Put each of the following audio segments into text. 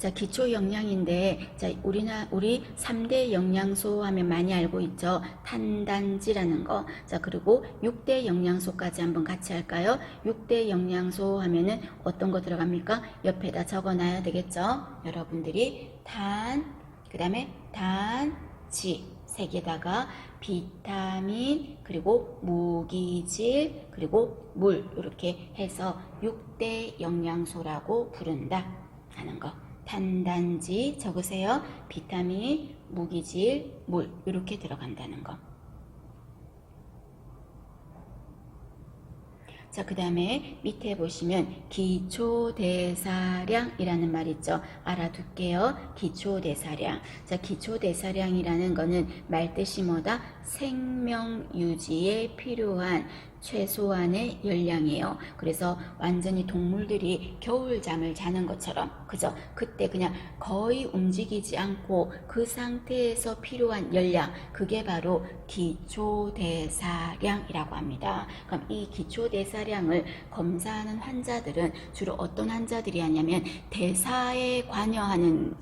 자, 기초 영양인데, 자, 우리 3대 영양소 하면 많이 알고 있죠. 탄단지라는 거. 자, 그리고 6대 영양소까지 한번 같이 할까요? 6대 영양소 하면은 어떤 거 들어갑니까? 옆에다 적어 놔야 되겠죠. 여러분들이 그 다음에 단지, 세 개다가 비타민, 그리고 무기질, 그리고 물, 이렇게 해서 6대 영양소라고 부른다 하는 거. 탄단지 적으세요. 비타민, 무기질, 물, 이렇게 들어간다는 거. 자, 그 다음에 밑에 보시면 기초대사량이라는 말 있죠. 알아둘게요. 기초대사량. 자, 기초대사량이라는 거는 말뜻이 뭐다? 생명 유지에 필요한 최소한의 열량이에요. 그래서 완전히 동물들이 겨울잠을 자는 것처럼, 그죠? 그때 그냥 거의 움직이지 않고 그 상태에서 필요한 열량, 그게 바로 기초대사량이라고 합니다. 그럼 이 기초대사량을 검사하는 환자들은 주로 어떤 환자들이 하냐면 대사에 관여하는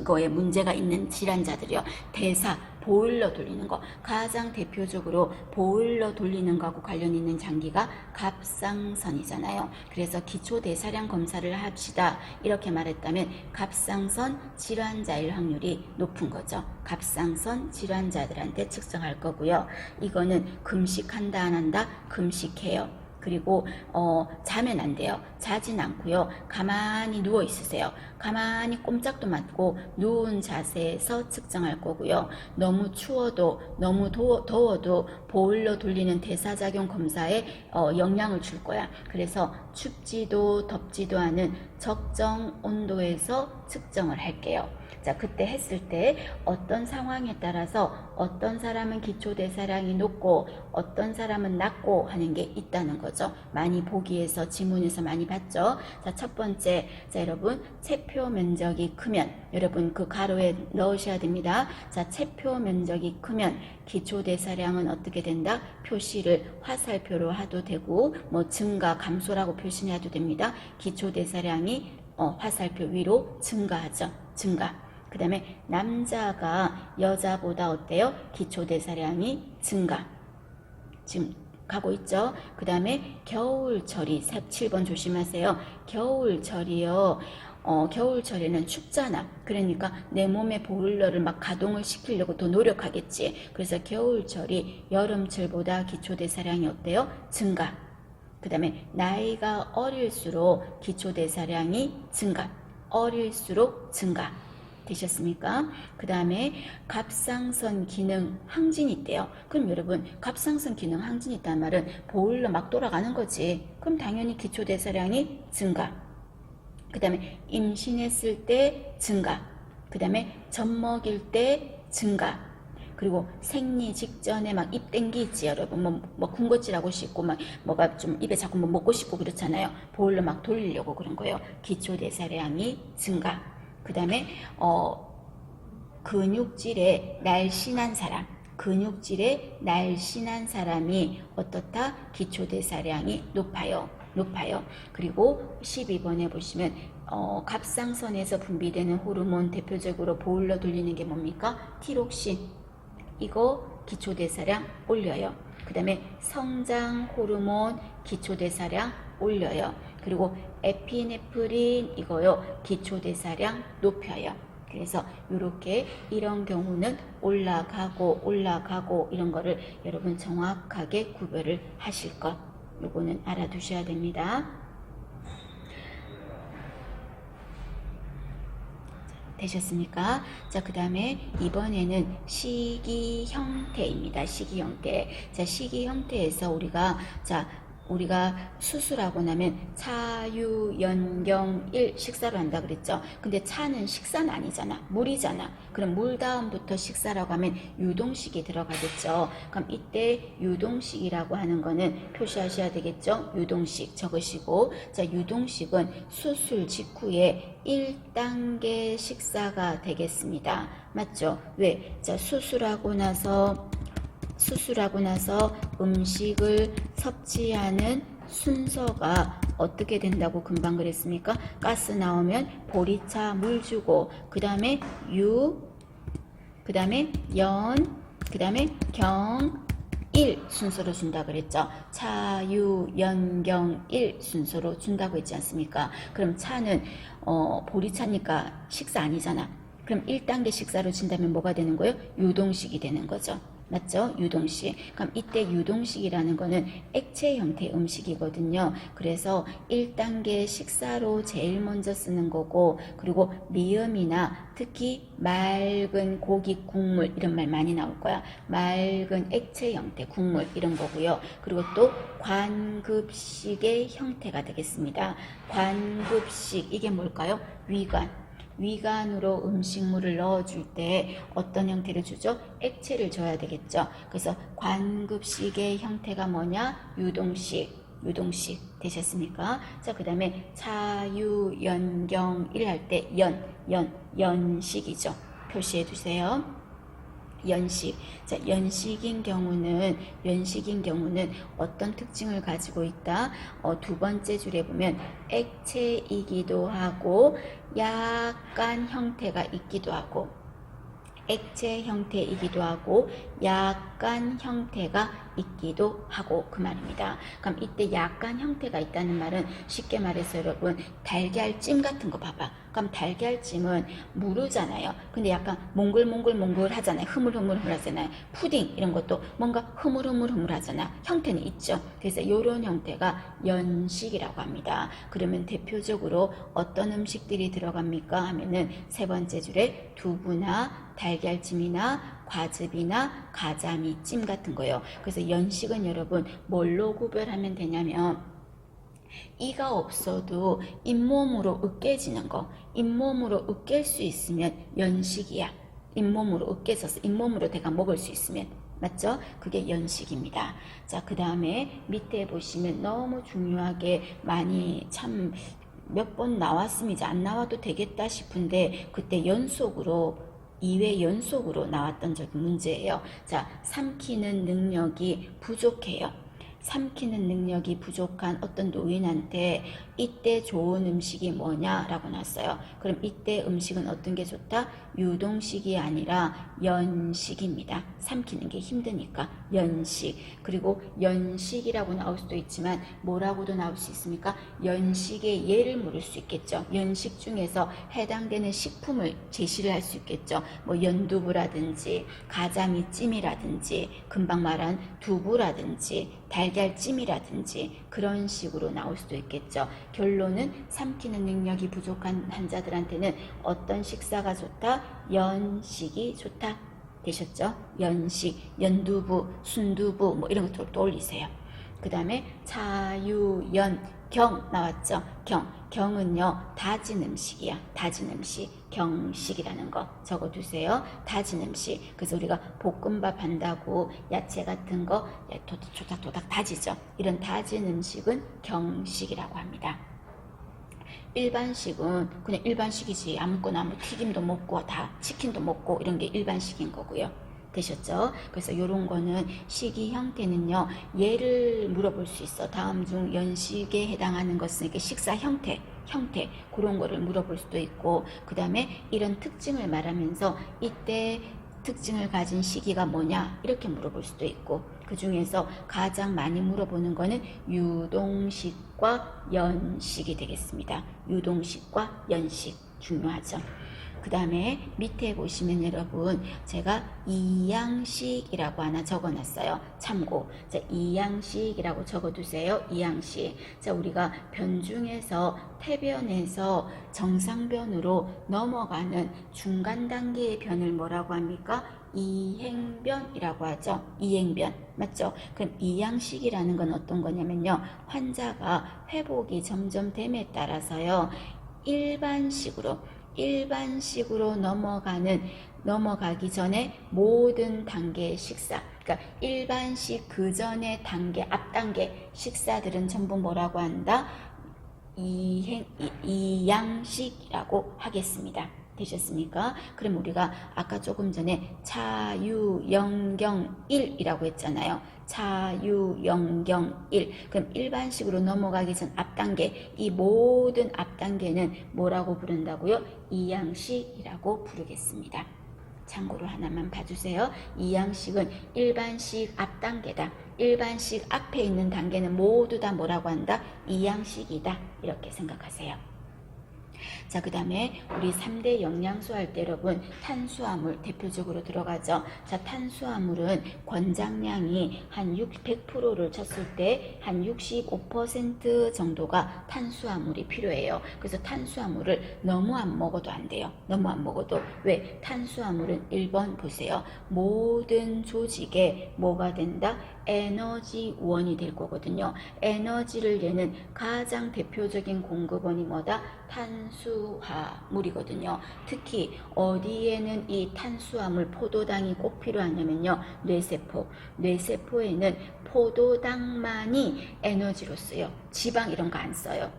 거에 문제가 있는 질환자들이요. 대사, 보일러 돌리는 거. 가장 대표적으로 보일러 돌리는 거하고 관련 있는 장기가 갑상선이잖아요. 그래서 기초대사량 검사를 합시다. 이렇게 말했다면 갑상선 질환자일 확률이 높은 거죠. 갑상선 질환자들한테 측정할 거고요. 이거는 금식한다 안 한다? 금식해요. 그리고 자면 안 돼요. 자진 않고요. 가만히 누워 있으세요. 가만히 꼼짝도 맞고 누운 자세에서 측정할 거고요. 너무 추워도 너무 더워도 보일러 돌리는 대사작용 검사에 영향을 줄 거야. 그래서 춥지도 덥지도 않은 적정 온도에서 측정을 할게요. 자, 그때 했을 때 어떤 상황에 따라서 어떤 사람은 기초대사량이 높고 어떤 사람은 낮고 하는 게 있다는 거죠. 많이 보기에서 지문에서 많이 봤죠. 자, 첫 번째, 자, 여러분 체표 면적이 크면, 여러분 그 가로에 넣으셔야 됩니다. 자, 체표 면적이 크면 기초대사량은 어떻게 된다? 표시를 화살표로 해도 되고 뭐 증가, 감소라고 표시해도 됩니다. 기초대사량이 화살표 위로 증가하죠. 증가. 그 다음에 남자가 여자보다 어때요? 기초대사량이 증가. 지금 가고 있죠? 그 다음에 겨울철이 7번 조심하세요. 겨울철이요. 겨울철에는 춥잖아. 그러니까 내 몸의 보일러를 막 가동을 시키려고 더 노력하겠지. 그래서 겨울철이 여름철보다 기초대사량이 어때요? 증가. 그 다음에 나이가 어릴수록 기초대사량이 증가. 어릴수록 증가. 되셨습니까? 그 다음에 갑상선 기능 항진이 있대요. 그럼 여러분 갑상선 기능 항진이 있다는 말은 보일러 막 돌아가는 거지. 그럼 당연히 기초대사량이 증가. 그 다음에 임신했을 때 증가. 그 다음에 젖 먹일 때 증가. 그리고 생리 직전에 막 입 땡기지, 여러분. 뭐 군것질하고 싶고 막 뭐가 좀 입에 자꾸 뭐 먹고 싶고 그렇잖아요. 보일러 막 돌리려고 그런 거예요. 기초대사량이 증가. 그 다음에 근육질에 날씬한 사람이 어떻다? 기초대사량이 높아요. 그리고 12번에 보시면 갑상선에서 분비되는 호르몬, 대표적으로 보일러 돌리는 게 뭡니까? 티록신. 이거 기초대사량 올려요. 그 다음에 성장 호르몬, 기초대사량 올려요. 그리고 에피네프린 이거요, 기초대사량 높여요. 그래서 이렇게 이런 경우는 올라가고 이런 거를 여러분 정확하게 구별을 하실 것, 요거는 알아두셔야 됩니다. 되셨습니까? 자, 그 다음에 이번에는 시기 형태입니다. 시기 형태. 자, 시기 형태에서 우리가 수술하고 나면 차유연경일 식사로 한다 그랬죠. 근데 차는 식사는 아니잖아. 물이잖아. 그럼 물 다음부터 식사라고 하면 유동식이 들어가겠죠. 그럼 이때 유동식이라고 하는 거는 표시하셔야 되겠죠. 유동식 적으시고, 자, 유동식은 수술 직후에 1단계 식사가 되겠습니다. 맞죠? 왜? 자, 수술하고 나서 음식을 섭취하는 순서가 어떻게 된다고 금방 그랬습니까? 가스 나오면 보리차 물 주고 그 다음에 유, 그 다음에 연, 그 다음에 경, 일 순서로 준다 그랬죠. 차, 유, 연, 경, 일 순서로 준다고 했지 않습니까? 그럼 차는 보리차니까 식사 아니잖아. 그럼 1단계 식사로 준다면 뭐가 되는 거예요? 유동식이 되는 거죠. 맞죠? 유동식. 그럼 이때 유동식이라는 거는 액체 형태의 음식이거든요. 그래서 1단계 식사로 제일 먼저 쓰는 거고, 그리고 미음이나 특히 맑은 고기 국물 이런 말 많이 나올 거야. 맑은 액체 형태 국물 이런 거고요. 그리고 또 관급식의 형태가 되겠습니다. 관급식 이게 뭘까요? 위관으로 음식물을 넣어줄 때 어떤 형태를 주죠? 액체를 줘야 되겠죠. 그래서 관급식의 형태가 뭐냐? 유동식 되셨습니까? 자, 그 다음에 차유 연경일 할 때 연식이죠. 표시해 두세요. 연식. 자, 연식인 경우는 어떤 특징을 가지고 있다? 두 번째 줄에 보면 액체이기도 하고 약간 형태가 있기도 하고 액체 형태이기도 하고 약간 형태가 있기도 하고 그 말입니다. 그럼 이때 약간 형태가 있다는 말은 쉽게 말해서 여러분 달걀찜 같은 거 봐봐. 그럼 달걀찜은 무르잖아요. 근데 약간 몽글몽글 하잖아요. 흐물흐물 하잖아요. 푸딩 이런 것도 뭔가 흐물흐물 하잖아. 형태는 있죠. 그래서 이런 형태가 연식이라고 합니다. 그러면 대표적으로 어떤 음식들이 들어갑니까? 하면은 세 번째 줄에 두부나 달걀찜이나 과즙이나 가자미찜 같은 거예요. 그래서 연식은 여러분 뭘로 구별하면 되냐면 이가 없어도 잇몸으로 으깨지는 거, 잇몸으로 으깰 수 있으면 연식이야. 잇몸으로 으깨져서 잇몸으로 내가 먹을 수 있으면 맞죠? 그게 연식입니다. 자, 그 다음에 밑에 보시면 너무 중요하게 많이 참 몇 번 나왔으면 이제 안 나와도 되겠다 싶은데 그때 연속으로 2회 연속으로 나왔던 적이 문제예요. 자, 삼키는 능력이 부족해요. 삼키는 능력이 부족한 어떤 노인한테 이때 좋은 음식이 뭐냐라고 나왔어요. 그럼 이때 음식은 어떤 게 좋다? 유동식이 아니라 연식입니다. 삼키는 게 힘드니까 연식. 그리고 연식이라고 나올 수도 있지만 뭐라고도 나올 수 있습니까? 연식의 예를 물을 수 있겠죠. 연식 중에서 해당되는 식품을 제시를 할 수 있겠죠. 뭐 연두부라든지 가자미찜이라든지 금방 말한 두부라든지 달걀찜이라든지 그런 식으로 나올 수도 있겠죠. 결론은 삼키는 능력이 부족한 환자들한테는 어떤 식사가 좋다? 연식이 좋다. 되셨죠? 연식, 연두부, 순두부 뭐 이런 것들 떠올리세요. 그 다음에 차유, 연, 경 나왔죠? 경은요 다진 음식이야. 다진 음식, 경식이라는 거 적어두세요. 다진 음식. 그래서 우리가 볶음밥 한다고 야채 같은 거 토닥토닥 다지죠. 이런 다진 음식은 경식이라고 합니다. 일반식은 그냥 일반식이지. 아무거나 뭐 튀김도 먹고 다 치킨도 먹고 이런 게 일반식인 거고요. 되셨죠? 그래서 이런 거는 식이 형태는요. 예를 물어볼 수 있어. 다음 중 연식에 해당하는 것은 이렇게 식사 형태 그런 거를 물어볼 수도 있고 그 다음에 이런 특징을 말하면서 이때 특징을 가진 시기가 뭐냐 이렇게 물어볼 수도 있고 그 중에서 가장 많이 물어보는 거는 유동식과 연식이 되겠습니다. 유동식과 연식 중요하죠. 그 다음에 밑에 보시면 여러분 제가 이양식이라고 하나 적어놨어요. 참고. 자, 이양식이라고 적어두세요. 이양식. 자, 우리가 변 중에서 태변에서 정상변으로 넘어가는 중간 단계의 변을 뭐라고 합니까? 이행변이라고 하죠. 이행변. 맞죠? 그럼 이양식이라는 건 어떤 거냐면요. 환자가 회복이 점점 됨에 따라서요. 일반식으로 넘어가기 전에 모든 단계의 식사, 그러니까 일반식 그 전의 단계, 앞 단계 식사들은 전부 뭐라고 한다? 이양식이라고 하겠습니다. 되셨습니까? 그럼 우리가 아까 조금 전에 차유영경일이라고 했잖아요. 차유영경일. 그럼 일반식으로 넘어가기 전 앞단계, 이 모든 앞단계는 뭐라고 부른다고요? 이양식이라고 부르겠습니다. 참고로 하나만 봐주세요. 이양식은 일반식 앞단계다. 일반식 앞에 있는 단계는 모두 다 뭐라고 한다? 이양식이다. 이렇게 생각하세요. 자, 그 다음에 우리 3대 영양소 할 때 여러분 탄수화물 대표적으로 들어가죠. 자, 탄수화물은 권장량이 한 100%를 쳤을 때 한 65% 정도가 탄수화물이 필요해요. 그래서 탄수화물을 너무 안 먹어도 안 돼요. 너무 안 먹어도. 왜? 탄수화물은 1번 보세요. 모든 조직에 뭐가 된다? 에너지원이 될 거거든요. 에너지를 내는 가장 대표적인 공급원이 뭐다? 탄수화물이거든요. 특히 어디에는 이 탄수화물 포도당이 꼭 필요하냐면요. 뇌세포. 뇌세포에는 포도당만이 에너지로 쓰여. 지방 이런 거 안 써요.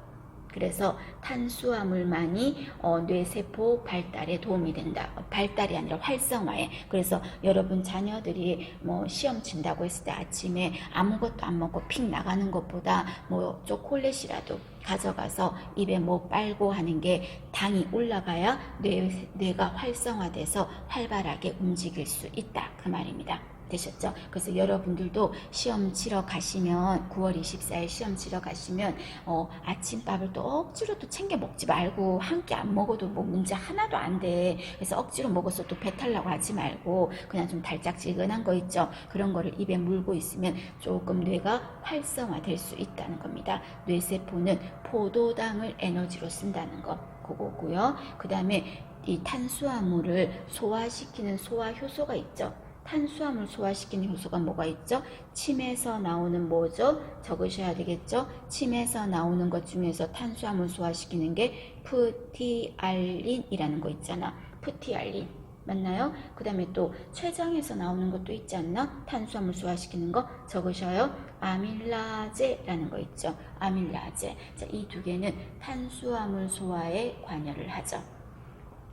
그래서 탄수화물만이 뇌세포 발달에 도움이 된다. 발달이 아니라 활성화에. 그래서 여러분 자녀들이 뭐 시험 친다고 했을 때 아침에 아무것도 안 먹고 픽 나가는 것보다 뭐 초콜릿이라도 가져가서 입에 뭐 빨고 하는 게 당이 올라가야 뇌가 활성화돼서 활발하게 움직일 수 있다. 그 말입니다. 되셨죠? 그래서 여러분들도 시험 치러 가시면 9월 24일 시험 치러 가시면 아침밥을 또 억지로 또 챙겨 먹지 말고 한 끼 안 먹어도 뭐 문제 하나도 안 돼. 그래서 억지로 먹어서 또 배 타려고 하지 말고 그냥 좀 달짝지근한 거 있죠? 그런 거를 입에 물고 있으면 조금 뇌가 활성화될 수 있다는 겁니다. 뇌세포는 포도당을 에너지로 쓴다는 거 그거고요. 그 다음에 이 탄수화물을 소화시키는 소화효소가 있죠. 탄수화물 소화시키는 효소가 뭐가 있죠? 침에서 나오는 뭐죠? 적으셔야 되겠죠? 침에서 나오는 것 중에서 탄수화물 소화시키는 게 프티알린이라는 거 있잖아. 프티알린. 맞나요? 그 다음에 또 췌장에서 나오는 것도 있지 않나? 탄수화물 소화시키는 거 적으셔요. 아밀라제라는 거 있죠. 아밀라제. 자, 이 두 개는 탄수화물 소화에 관여를 하죠.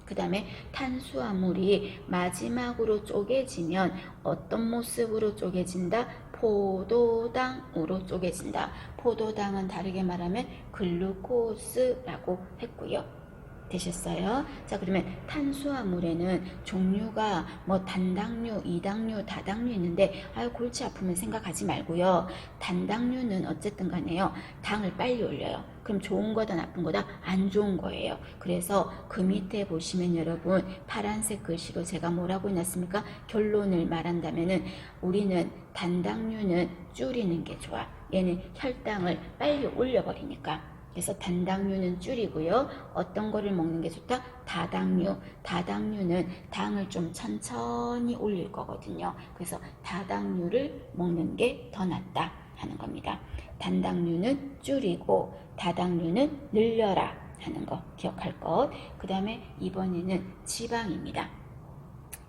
그 다음에 탄수화물이 마지막으로 쪼개지면 어떤 모습으로 쪼개진다? 포도당으로 쪼개진다. 포도당은 다르게 말하면 글루코스라고 했고요. 되셨어요? 자, 그러면 탄수화물에는 종류가 뭐 단당류, 이당류, 다당류 있는데 아유 골치 아프면 생각하지 말고요. 단당류는 어쨌든 간에요. 당을 빨리 올려요. 그럼 좋은 거다 나쁜 거다? 안 좋은 거예요. 그래서 그 밑에 보시면 여러분 파란색 글씨로 제가 뭐라고 해놨습니까? 결론을 말한다면은 우리는 단당류는 줄이는 게 좋아. 얘는 혈당을 빨리 올려버리니까. 그래서 단당류는 줄이고요. 어떤 거를 먹는 게 좋다? 다당류. 다당류는 당을 좀 천천히 올릴 거거든요. 그래서 다당류를 먹는 게 더 낫다 하는 겁니다. 단당류는 줄이고 다당류는 늘려라 하는 거 기억할 것. 그 다음에 이번에는 지방입니다.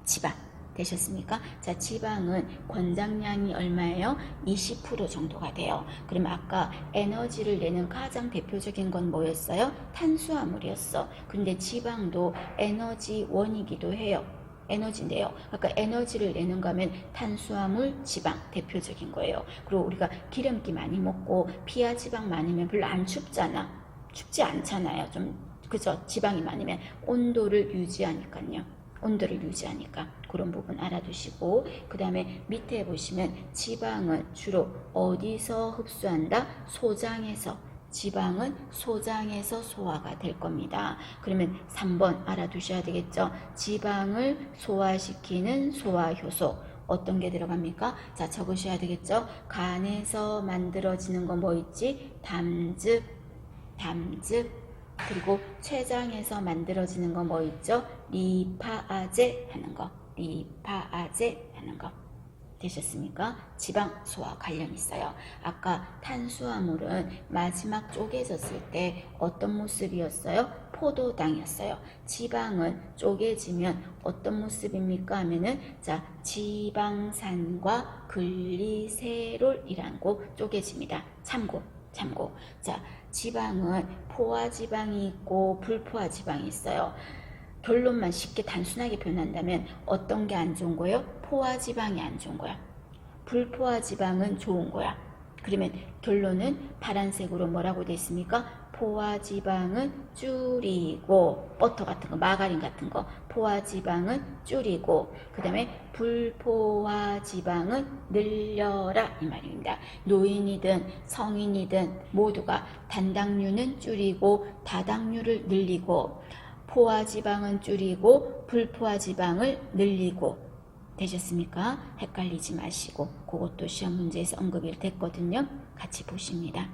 지방. 되셨습니까? 자, 지방은 권장량이 얼마예요? 20% 정도가 돼요. 그럼 아까 에너지를 내는 가장 대표적인 건 뭐였어요? 탄수화물이었어. 근데 지방도 에너지원이기도 해요. 에너지인데요. 그러니까 에너지를 내는 거면 탄수화물, 지방 대표적인 거예요. 그리고 우리가 기름기 많이 먹고 피하 지방 많으면 별로 안 춥잖아. 춥지 않잖아요. 좀 그죠? 지방이 많으면 온도를 유지하니까요. 온도를 유지하니까 그런 부분 알아두시고 그 다음에 밑에 보시면 지방은 주로 어디서 흡수한다? 소장에서. 지방은 소장에서 소화가 될 겁니다. 그러면 3번 알아두셔야 되겠죠? 지방을 소화시키는 소화효소 어떤 게 들어갑니까? 자, 적으셔야 되겠죠? 간에서 만들어지는 거 뭐 있지? 담즙. 그리고 췌장에서 만들어지는 거 뭐 있죠? 리파아제 하는 거. 리파아제 하는 거. 되셨습니까? 지방 소화 관련 있어요. 아까 탄수화물은 마지막 쪼개졌을 때 어떤 모습이었어요? 포도당이었어요. 지방은 쪼개지면 어떤 모습입니까? 하면은 자, 지방산과 글리세롤이라는 거 쪼개집니다. 참고. 자, 지방은 포화지방이 있고 불포화지방이 있어요. 결론만 쉽게 단순하게 표현한다면 어떤 게 안 좋은 거예요? 포화지방이 안 좋은 거야. 불포화지방은 좋은 거야. 그러면 결론은 파란색으로 뭐라고 돼 있습니까? 포화지방은 줄이고, 버터 같은 거, 마가린 같은 거, 포화지방은 줄이고, 그 다음에 불포화지방은 늘려라 이 말입니다. 노인이든 성인이든 모두가 단당류는 줄이고 다당류를 늘리고, 포화지방은 줄이고 불포화지방을 늘리고. 되셨습니까? 헷갈리지 마시고, 그것도 시험 문제에서 언급이 됐거든요. 같이 보십니다.